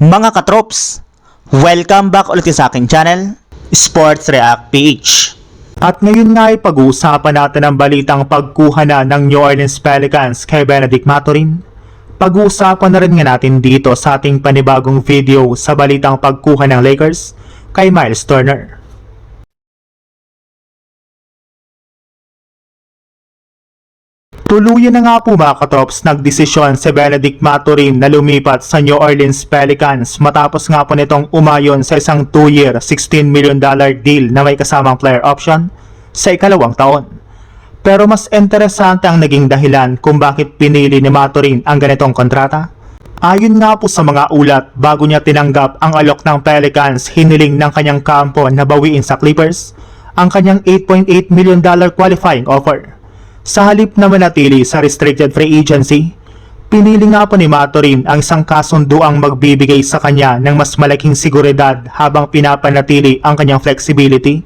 Mga katrops, welcome back ulit sa aking channel, Sports React PH. At ngayon nga ay pag-uusapan natin ang balitang pagkuha na ng New Orleans Pelicans kay Bennedict Mathurin. Pag-uusapan na rin nga natin dito sa ating panibagong video sa balitang pagkuha ng Lakers kay Miles Turner. Tuluyan na nga po mga katrops nagdesisyon si Bennedict Mathurin na lumipat sa New Orleans Pelicans matapos nga po nitong umayon sa isang 2-year $16 million deal na may kasamang player option sa ikalawang taon. Pero mas interesante ang naging dahilan kung bakit pinili ni Mathurin ang ganitong kontrata. Ayon nga po sa mga ulat, bago niya tinanggap ang alok ng Pelicans, hiniling ng kanyang kampo na bawiin sa Clippers ang kanyang $8.8 million qualifying offer. Sa halip na manatili sa restricted free agency, pinili nga po ni Mathurin ang isang kasunduang magbibigay sa kanya ng mas malaking seguridad habang pinapanatili ang kanyang flexibility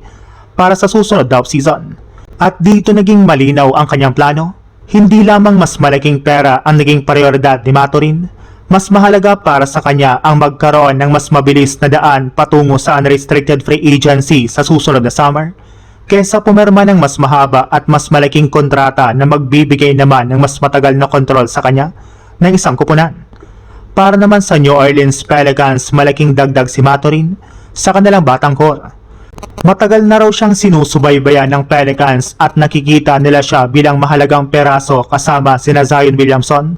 para sa susunod na offseason. At dito naging malinaw ang kanyang plano. Hindi lamang mas malaking pera ang naging prioridad ni Mathurin, mas mahalaga para sa kanya ang magkaroon ng mas mabilis na daan patungo sa unrestricted free agency sa susunod na summer, kesa pumirma ng mas mahaba at mas malaking kontrata na magbibigay naman ng mas matagal na kontrol sa kanya ng isang kupunan. Para naman sa New Orleans Pelicans, malaking dagdag si Mathurin sa kanilang batang core. Matagal na raw siyang sinusubaybayan ng Pelicans at nakikita nila siya bilang mahalagang peraso kasama sina Zion Williamson,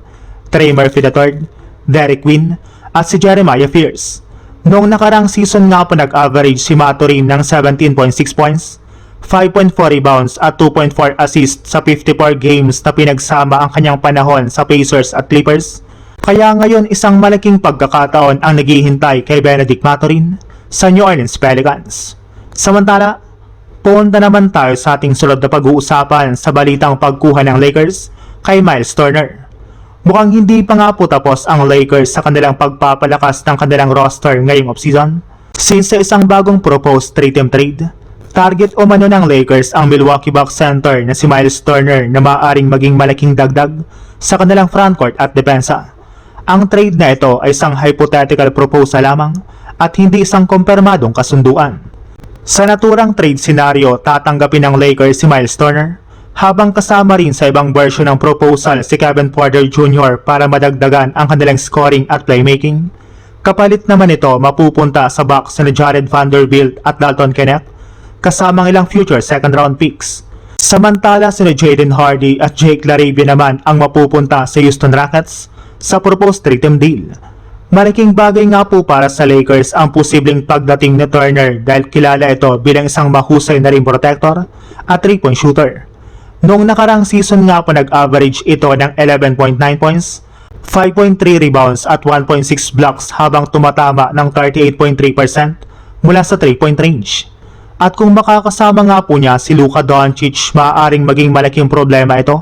Trey Murphy III, Derek Quinn at si Jeremiah Fears. Noong nakarang season nga po nag-average si Mathurin ng 17.6 points, 5.4 rebounds at 2.4 assists sa 54 games na pinagsama ang kanyang panahon sa Pacers at Clippers. Kaya ngayon isang malaking pagkakataon ang naghihintay kay Bennedict Mathurin sa New Orleans Pelicans. Samantala, punta naman tayo sa ating sunod na pag-uusapan sa balitang pagkuha ng Lakers kay Miles Turner. Mukhang hindi pa nga po tapos ang Lakers sa kanilang pagpapalakas ng kanilang roster ngayong offseason. Since sa isang bagong proposed 3-team trade, target umano ng Lakers ang Milwaukee Bucks center na si Miles Turner na maaaring maging malaking dagdag sa kanilang frontcourt at depensa. Ang trade na ito ay isang hypothetical proposal lamang at hindi isang kumpirmadong kasunduan. Sa naturang trade scenario, tatanggapin ng Lakers si Miles Turner habang kasama rin sa ibang version ng proposal si Kevin Porter Jr. para madagdagan ang kanilang scoring at playmaking. Kapalit naman ito mapupunta sa Bucks na Jared Vanderbilt at Dalton Knecht kasamang ilang future second round picks. Samantala sina Jaden Hardy at Jake LaRavia naman ang mapupunta sa Houston Rockets sa proposed 3-team deal. Malaking bagay nga po para sa Lakers ang posibleng pagdating ni Turner dahil kilala ito bilang isang mahusay na rim protector at 3-point shooter. Noong nakarang season nga po nag-average ito ng 11.9 points, 5.3 rebounds at 1.6 blocks habang tumatama ng 38.3% mula sa 3-point range. At kung makakasama nga po niya si Luka Doncic, maaaring maging malaking problema ito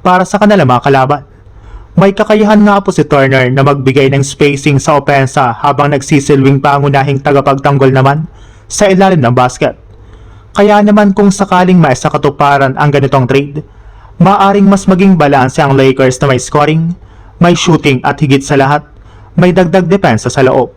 para sa kanilang mga kalaban. May kakayahan nga po si Turner na magbigay ng spacing sa opensa habang nagsisilwing pangunahing tagapagtanggol naman sa ilalim ng basket. Kaya naman kung sakaling maisakatuparan ang ganitong trade, maaaring mas maging balanse ang Lakers na may scoring, may shooting at higit sa lahat, may dagdag depensa sa loob.